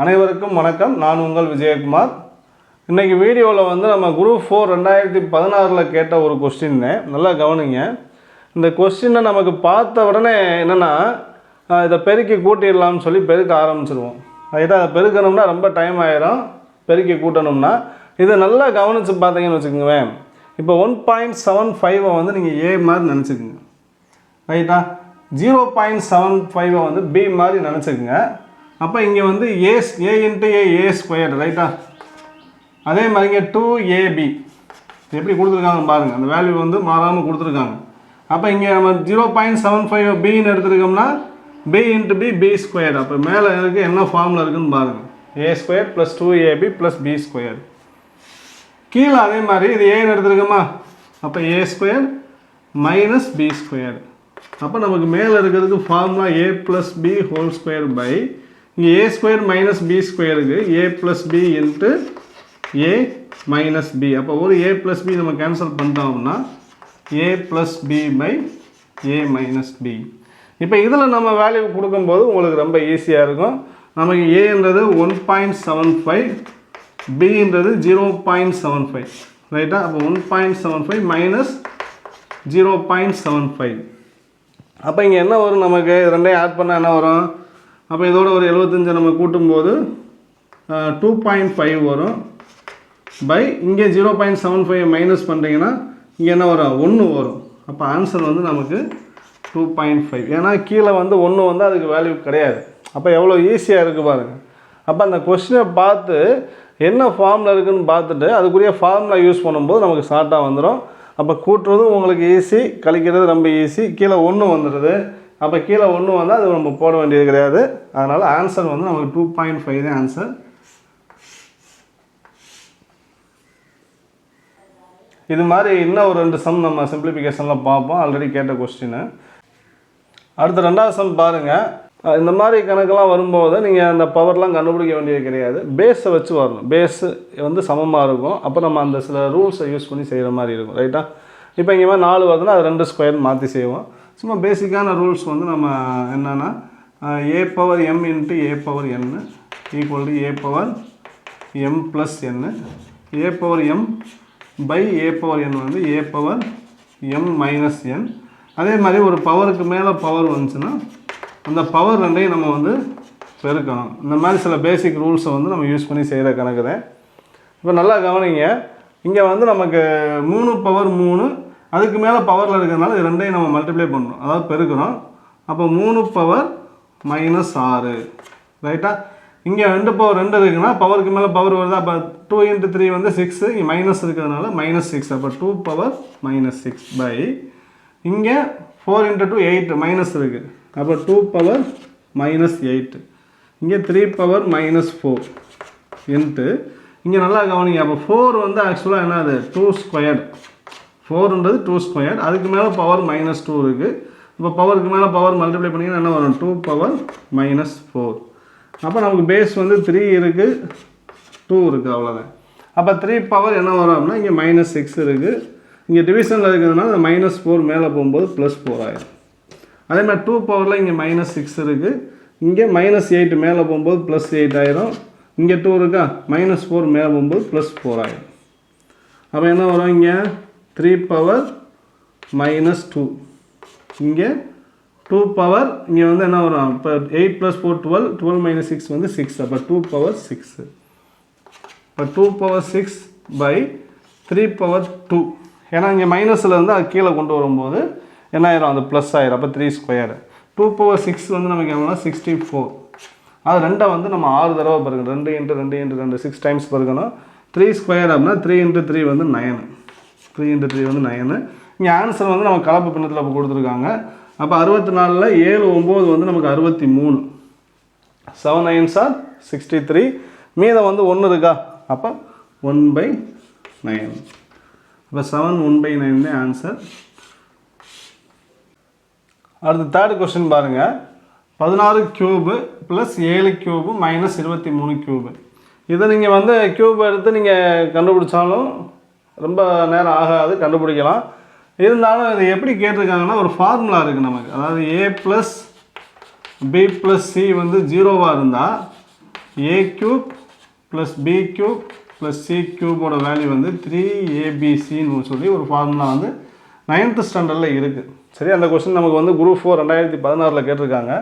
அனைவருக்கும் வணக்கம். நான் உங்கள் விஜயகுமார். இன்றைக்கி வீடியோவில் வந்து நம்ம குரூப் 4 2016 கேட்ட ஒரு கொஸ்டின்னு நல்லா கவனிங்க. இந்த கொஸ்டினை நமக்கு பார்த்த உடனே என்னென்னா இதை பெருக்கி கூட்டிடலாம்னு சொல்லி பெருக்க ஆரம்பிச்சிருவோம். ரைட்டாக அதை பெருக்கணும்னா ரொம்ப டைம் ஆகிடும். பெருக்கி கூட்டணும்னா இதை நல்லா கவனித்து பார்த்தீங்கன்னு வச்சுக்கோங்க. இப்போ 1.75 வந்து நீங்கள் ஏ மாதிரி நினச்சிக்கோங்க. ரைட்டா, 0.75 வந்து பி மாதிரி நினச்சிக்கோங்க. அப்போ இங்கே வந்து ஏ இன்ட்டு ஏ ஸ்கொயர்டு. ரைட்டா, அதே மாதிரி இங்கே 2ab எப்படி கொடுத்துருக்காங்க பாருங்கள். அந்த வேல்யூ வந்து மாறாமல் கொடுத்துருக்காங்க. அப்போ இங்கே நம்ம 0.75 பின்னு எடுத்துருக்கோம்னா பி இன்ட்டு பி ஸ்கொயர்டு. அப்போ மேலே இருக்குது என்ன ஃபார்மில் இருக்குதுன்னு பாருங்கள். A square plus 2ab plus B square. கீழே அதே மாதிரி இது ஏன்னு எடுத்துருக்கோமா, அப்போ A square minus B square. அப்போ நமக்கு மேலே இருக்கிறதுக்கு formula A plus B whole square by இங்கே ஏ ஸ்கொயர் மைனஸ் பி ஸ்கொயருக்கு A plus B into A minus B. அப்போ ஒரு ஏ ப்ளஸ் பி நம்ம கேன்சல் பண்ணிட்டோம்னா A plus B by A minus B. இப்போ இதில் நம்ம வேல்யூ கொடுக்கும்போது உங்களுக்கு ரொம்ப ஈஸியாக இருக்கும். நமக்கு ஏன்றது 1.75, பின்றது 0.75. ரைட்டா, அப்போ 1.75 மைனஸ் 0.75. அப்போ இங்கே என்ன வரும், நமக்கு ரெண்டையும் ஆட் பண்ணால் என்ன வரும், அப்போ இதோட ஒரு 75 நம்ம கூட்டும்போது 2.5 வரும் பை இங்கே 0.75 மைனஸ் பண்ணுறீங்கன்னா இங்கே என்ன வரும், 1 வரும். அப்போ ஆன்சர் வந்து நமக்கு 2.5. ஏன்னா கீழே வந்து 1 வந்து அதுக்கு வேல்யூ கிடையாது. அப்போ எவ்வளோ ஈஸியாக இருக்குது பாருங்கள். அப்போ அந்த கொஸ்டினை பார்த்து என்ன ஃபார்மில் இருக்குதுன்னு பார்த்துட்டு அதுக்குரிய ஃபார்முலா யூஸ் பண்ணும்போது நமக்கு ஷார்ட்டாக வந்துடும். அப்போ கூட்டுறதும் உங்களுக்கு ஈஸி, கழிக்கிறது ரொம்ப ஈஸி. கீழே 1 வந்துடுது. அப்போ கீழே 1 வந்தால் அது நம்ம போட வேண்டியது கிடையாது. அதனால் ஆன்சர் வந்து நமக்கு 2.5 தான் ஆன்சர். இது மாதிரி இன்னும் ஒரு 2 சம் நம்ம சிம்பிளிஃபிகேஷனில் பார்ப்போம். ஆல்ரெடி கேட்ட கொஸ்டின். அடுத்த 2வது சம் பாருங்கள். இந்த மாதிரி கணக்கெல்லாம் வரும்போது நீங்கள் அந்த பவர்லாம் கண்டுபிடிக்க வேண்டியது கிடையாது. பேஸை வச்சு வரணும். பேஸு வந்து சமமாக இருக்கும். அப்போ நம்ம அந்த சில ரூல்ஸை யூஸ் பண்ணி செய்கிற மாதிரி இருக்கும். ரைட்டா, இப்போ இங்கே மாதிரி 4 வருதுன்னா அது 2 ஸ்கொயர் மாற்றி செய்வோம். சும்மா பேசிக்கான ரூல்ஸ் வந்து நம்ம என்னென்னா A power M into A power N equal to A power M plus N. A power M by A power N வந்து A power M minus N. அதே மாதிரி ஒரு பவருக்கு மேலே பவர் வந்துச்சுன்னா அந்த பவர் ரெண்டையும் நம்ம வந்து பெருக்கணும். இந்த மாதிரி சில பேசிக் ரூல்ஸை வந்து நம்ம யூஸ் பண்ணி செய்கிற கணக்கு தான். இப்போ நல்லா கவனிங்க. இங்கே வந்து நமக்கு 3 பவர் 3, அதுக்கு மேலே பவரில் இருக்கிறதுனால இது ரெண்டையும் நம்ம மல்டிப்ளை பண்ணுறோம், அதாவது பெருக்கிறோம். அப்போ 3 பவர் மைனஸ் 6. ரைட்டா, இங்கே 2 பவர் 2 இருக்குன்னா பவருக்கு மேலே பவர் வருது. அப்போ 2 இன்ட்டு 3 வந்து 6, இங்கே மைனஸ் இருக்கிறதுனால மைனஸ் 6. அப்போ 2 பவர் மைனஸ் 6 பை இங்கே 4 இன்ட்டு 2 8 மைனஸ் இருக்குது. அப்போ 2 பவர் மைனஸ் 8. இங்கே 3 பவர் மைனஸ் 4 இன்ட்டு இங்கே நல்லா கவனிங்க. அப்போ 4 வந்து ஆக்சுவலாக என்னது 2 ஸ்கொயர்டு. 4ன்றது 2 ஸ்கொயர், அதுக்கு மேலே பவர் மைனஸ் 2 இருக்குது. இப்போ பவருக்கு மேலே பவர் மல்டிப்ளை பண்ணிங்கன்னா என்ன வரும், 2 பவர் மைனஸ் 4. அப்போ நமக்கு பேஸ் வந்து 3 இருக்குது, 2 இருக்குது, அவ்வளோதான். அப்போ 3 பவர் என்ன வரும் அப்படின்னா இங்கே மைனஸ் 6 இருக்குது. இங்கே டிவிஷனில் இருக்கிறதுனால இந்த மைனஸ் 4 மேலே போகும்போது ப்ளஸ் 4 ஆயிடும். அதே மாதிரி 2 பவரில் இங்கே மைனஸ் 6 இருக்குது. இங்கே மைனஸ் 8 மேலே போகும்போது ப்ளஸ் 8 ஆயிரும். இங்கே 2 இருக்கா, மைனஸ் 4 மேலே போகும்போது ப்ளஸ் 4 ஆயிடும். அப்போ என்ன வரும், இங்கே 3 பவர் மைனஸ் 2. இங்கே 2 பவர் இங்கே வந்து என்ன வரும், இப்போ 8 + 4 12, 12 மைனஸ் 6 வந்து 6. அப்போ 2 பவர் 6. இப்போ 2 பவர் 6 பை 3 பவர் 2. ஏன்னா இங்கே மைனஸில் வந்து அது கீழே கொண்டு வரும்போது என்ன ஆயிரும், அது ப்ளஸ் ஆயிரும். அப்போ 3 ஸ்கொயர். 2 பவர் 6 வந்து நமக்கு எவ்வளோ 64. அது 2 வந்து நம்ம 6 தடவை பெருக்கணும். 2 இன்ட்டு 2 இன்ட்டு 2 6 டைம்ஸ் பெருக்கணும். 3 ஸ்கொயர் அப்படின்னா 3 இன்ட்டு 3 வந்து 9. 3 இன்ட்டு 3 வந்து 9. இங்கே ஆன்சர் வந்து நம்ம கலப்பு பின்னத்தில் அப்போ கொடுத்துருக்காங்க. அப்போ 64ல் 7 9 வந்து நமக்கு 63. 7 9s are 63. மீதம் வந்து 1 இருக்கா, அப்போ 1/9. அப்போ 7 1/9 தான் ஆன்சர். அடுத்து 3rd கொஸ்டின் பாருங்கள். 16 cube plus 7 cube minus 23 cube. இதை நீங்கள் வந்து கியூப் எடுத்து நீங்கள் கண்டுபிடிச்சாலும் ரொம்ப நேரம் ஆகாது, கண்டுபிடிக்கலாம். இருந்தாலும் இது எப்படி கேட்டிருக்காங்கன்னா ஒரு ஃபார்முலா இருக்குது நமக்கு. அதாவது a + b + c வந்து 0வாக இருந்தால் A cube plus B cube plus C கியூபோட வேல்யூ வந்து 3abcன்னு சொல்லி ஒரு ஃபார்முலா வந்து 9th ஸ்டாண்டர்டில் இருக்குது. சரி, அந்த கொஸ்டின் நமக்கு வந்து குரூப் 4 2016 கேட்டிருக்காங்க.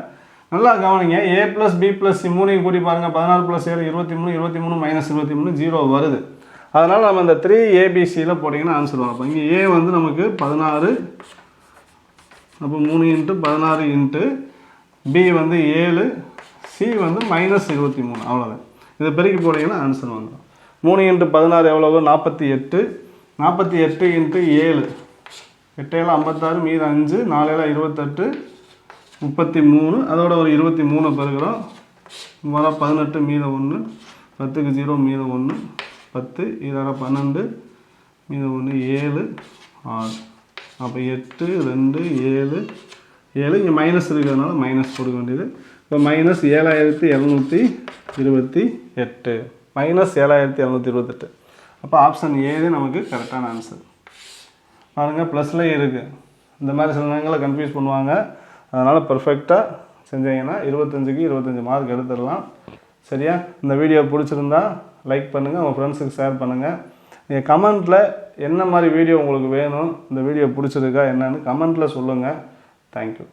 நல்லா கவனிங்க. ஏ ப்ளஸ் பி ப்ளஸ் சி மூணையும் கூட்டி பாருங்கள். 16 + 7 23, 23 - 23 0 வருது. அதனால் நம்ம இந்த 3abcயில் போட்டிங்கன்னா ஆன்சர் வரும். அப்போ இங்கே ஏ வந்து நமக்கு 16, அப்போ 3 × 16 × பி வந்து 7, சி வந்து -23. அவ்வளோதான். இதை பெருக்கி போட்டிங்கன்னா ஆன்சர் வந்துடும். 3 × 16 எவ்வளவு? 48. 48 × 7, 8 7 56, மீது 5, 4 7 28, 33. அதோட ஒரு 23 பெருக்கிறோம். வர 18, மீத 1, 10க்கு 0, மீத 1, 10, இதோட 12, மீத 1, 7 6. அப்போ 8 2 7 7. இங்கே மைனஸ் இருக்கிறதுனால மைனஸ் போட வேண்டியது. இப்போ -7728, -7728. அப்போ ஆப்ஷன் ஏ நமக்கு கரெக்டான ஆன்சர். பாருங்கள், ப்ளஸ்லேயே இருக்குது. இந்த மாதிரி சில நேரங்களில் கன்ஃபியூஸ் பண்ணுவாங்க. அதனால் பர்ஃபெக்டாக செஞ்சீங்கன்னா 25க்கு 25 மார்க் எடுத்துடலாம். சரியா? இந்த வீடியோ பிடிச்சிருந்தா லைக் பண்ணுங்கள், உங்கள் ஃப்ரெண்ட்ஸுக்கு ஷேர் பண்ணுங்கள். நீங்கள் கமெண்ட்டில் என்ன மாதிரி வீடியோ உங்களுக்கு வேணும், இந்த வீடியோ பிடிச்சிருக்கா என்னன்னு கமெண்ட்டில் சொல்லுங்கள். தேங்க்யூ.